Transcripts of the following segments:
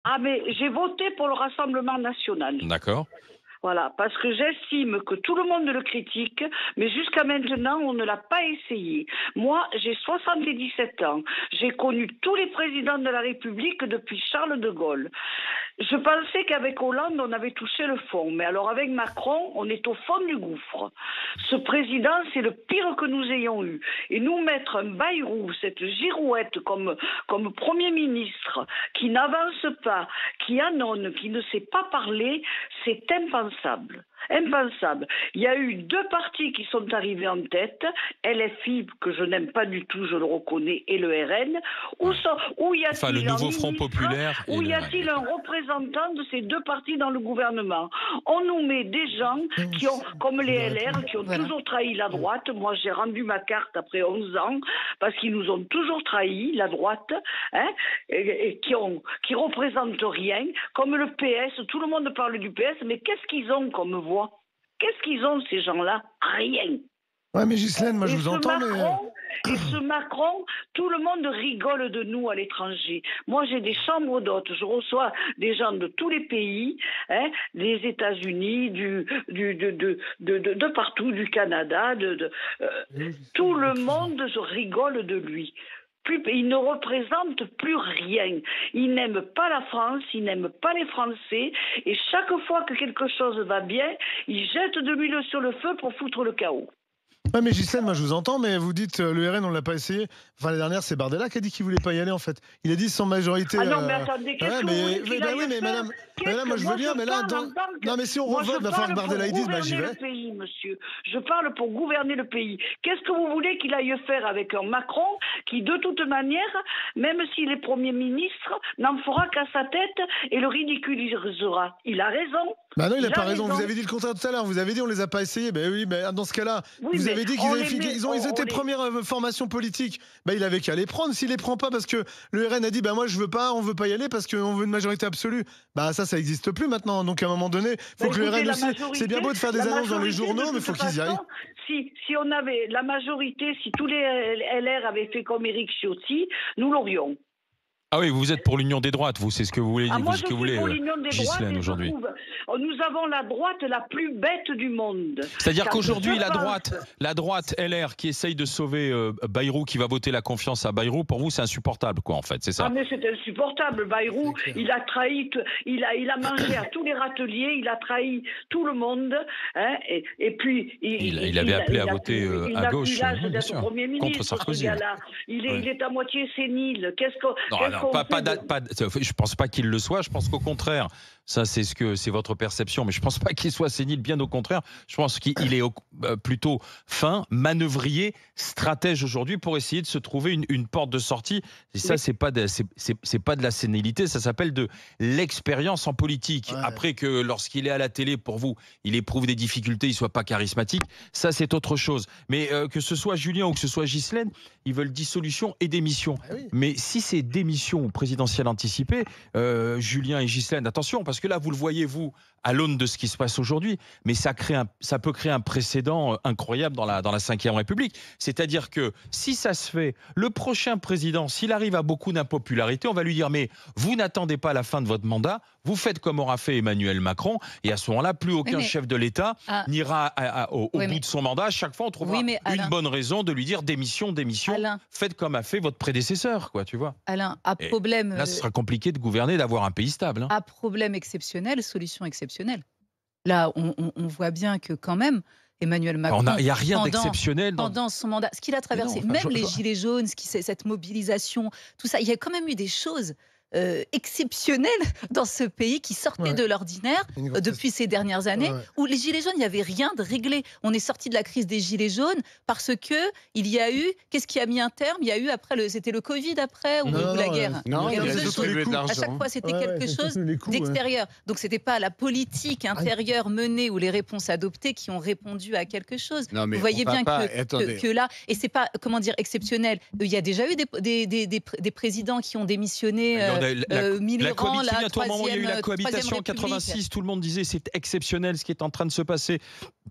Ah, mais j'ai voté pour le Rassemblement national. D'accord. Voilà, parce que j'estime que tout le monde le critique, mais jusqu'à maintenant, on ne l'a pas essayé. Moi, j'ai 77 ans. J'ai connu tous les présidents de la République depuis Charles de Gaulle. Je pensais qu'avec Hollande, on avait touché le fond. Mais alors avec Macron, on est au fond du gouffre. Ce président, c'est le pire que nous ayons eu. Et nous mettre un Bayrou, cette girouette comme Premier ministre, qui n'avance pas, qui annonce, qui ne sait pas parler, c'est impensable. Impensable. Il y a eu deux partis qui sont arrivés en tête, LFI, que je n'aime pas du tout, je le reconnais, et le RN. Où y a-t-il Le nouveau un Front ministre, populaire. où y a-t-il un représentant de ces deux partis dans le gouvernement? On nous met des gens qui ont, comme les LR, qui ont toujours trahi la droite. Moi, j'ai rendu ma carte après 11 ans, parce qu'ils nous ont toujours trahi, la droite, hein, et qui représentent rien, comme le PS. Tout le monde parle du PS, mais qu'est-ce qu'ils ont comme voix? Qu'est-ce qu'ils ont, ces gens-là? Rien. Ouais, mais Ghislaine, moi je vous entends, Et ce Macron, tout le monde rigole de nous à l'étranger. Moi, j'ai des chambres d'hôtes, je reçois des gens de tous les pays, hein, des États-Unis, de partout, du Canada, tout le monde rigole de lui. Il ne représente plus rien. Il n'aime pas la France, il n'aime pas les Français, et chaque fois que quelque chose va bien, il jette de l'huile sur le feu pour foutre le chaos. Ouais, mais Ghislaine, moi je vous entends, mais vous dites le RN, on l'a pas essayé. Enfin, la dernière, c'est Bardella qui a dit qu'il voulait pas y aller en fait. Il a dit sans majorité. Ah non, mais attendez, qu'est-ce que vous voulez qu'il aille mais faire? madame, moi je veux bien, mais là, non, mais si on revote, il va falloir que Bardella il dise, j'y vais. Le pays, monsieur. Je parle pour gouverner le pays. Qu'est-ce que vous voulez qu'il aille faire avec un Macron qui, de toute manière, même s'il est Premier ministre, n'en fera qu'à sa tête et le ridiculisera? Il a raison. Bah non, il n'a pas raison. Vous avez dit le contraire tout à l'heure. Vous avez dit on les a pas essayés. Ben oui, mais dans ce cas-là, vous avez dit qu'ils étaient première formation politique. Ben il avait qu'à les prendre. S'il les prend pas parce que le RN a dit moi je veux pas, on veut pas y aller parce qu'on veut une majorité absolue. Bah ça n'existe plus maintenant. Donc à un moment donné, faut que le RN aussi. C'est bien beau de faire des annonces dans les journaux, mais faut qu'ils y aillent. Si on avait la majorité, si tous les LR avaient fait comme Éric Ciotti, nous l'aurions. Ah oui, vous êtes pour l'union des droites, vous, c'est ce que vous voulez dire, moi, je suis pour l'union des Ghislaine, aujourd'hui. Nous avons la droite la plus bête du monde. C'est-à-dire qu'aujourd'hui, la droite LR qui essaye de sauver Bayrou, qui va voter la confiance à Bayrou, pour vous, c'est insupportable, quoi, en fait, c'est ça? Ah, mais c'est insupportable. Bayrou, il a trahi, il a mangé à tous les râteliers, il a trahi tout le monde, hein, et puis... Il avait appelé à voter à gauche, bien sûr, Premier ministre, contre Sarkozy. Il est à moitié sénile. Je pense pas qu'il le soit. Je pense qu'au contraire, ça c'est votre perception, mais je pense pas qu'il soit sénile. Bien au contraire, je pense qu'il est plutôt fin, manœuvrier, stratège aujourd'hui pour essayer de se trouver une porte de sortie. Et ça, c'est pas de la sénilité, ça s'appelle de l'expérience en politique. Ouais. Après que lorsqu'il est à la télé, pour vous, il éprouve des difficultés, il soit pas charismatique, ça c'est autre chose. Mais que ce soit Julien ou que ce soit Ghislaine, ils veulent dissolution et démission. Ah oui. Mais si c'est démission présidentielle anticipée, Julien et Ghislaine, attention, parce que là, vous le voyez, vous, à l'aune de ce qui se passe aujourd'hui, mais ça peut créer un précédent incroyable dans la Ve République. C'est-à-dire que si ça se fait, le prochain président, s'il arrive à beaucoup d'impopularité, on va lui dire, mais vous n'attendez pas la fin de votre mandat, vous faites comme aura fait Emmanuel Macron, et à ce moment-là, plus aucun chef de l'État n'ira au bout de son mandat. À chaque fois, on trouvera une bonne raison de lui dire démission, Alain, faites comme a fait votre prédécesseur, quoi, tu vois. Alain, à problème... Là, ce sera compliqué de gouverner, d'avoir un pays stable. À problème exceptionnel, solution exceptionnelle. Là, on voit bien que quand même, Emmanuel Macron, il n'y a rien d'exceptionnel pendant son mandat, ce qu'il a traversé, les gilets jaunes, cette mobilisation, tout ça, il y a quand même eu des choses exceptionnelles dans ce pays qui sortaient de l'ordinaire depuis ces dernières années, où les gilets jaunes, il n'y avait rien de réglé. On est sorti de la crise des gilets jaunes parce que il y a eu, qu'est-ce qui a mis un terme? Il y a eu après, c'était le Covid après ou la guerre. Non, il y a de à chaque fois, c'était quelque chose d'extérieur. Donc, c'était pas la politique intérieure menée ou les réponses adoptées qui ont répondu à quelque chose. Non, mais vous voyez bien que là, et c'est pas, comment dire, exceptionnel. Il y a déjà eu des présidents qui ont démissionné. Mitterrand, la troisième, il y a eu la cohabitation en 86, tout le monde disait c'est exceptionnel ce qui est en train de se passer.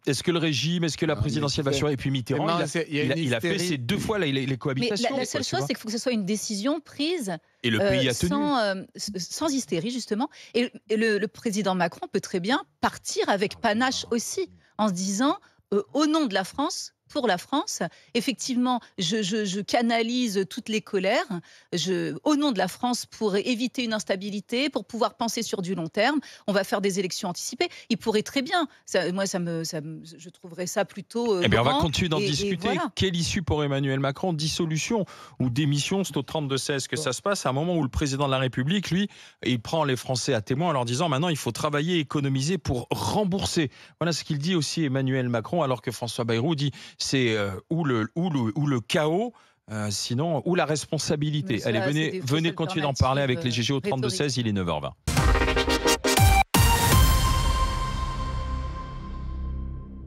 Est-ce que le régime, est-ce que la présidentielle va suivre? Et puis Mitterrand, il a fait ces 2 fois les cohabitations. Mais la seule chose, c'est qu'il faut que ce soit une décision prise et le pays a tenu. Sans hystérie, justement. Et le président Macron peut très bien partir avec panache aussi, en se disant, au nom de la France, pour la France, effectivement, je canalise toutes les colères au nom de la France pour éviter une instabilité, pour pouvoir penser sur du long terme. On va faire des élections anticipées. Il pourrait très bien. Je trouverais ça plutôt. On va continuer d'en discuter. Voilà. Quelle issue pour Emmanuel Macron? Dissolution ou démission? C'est au 32-16 que ça se passe. À un moment où le président de la République, lui, il prend les Français à témoin en leur disant maintenant il faut travailler, économiser pour rembourser. Voilà ce qu'il dit aussi Emmanuel Macron, alors que François Bayrou dit c'est ou le chaos, sinon ou la responsabilité. Allez, venez continuer d'en parler avec les GG au 32-16, il est 9h20.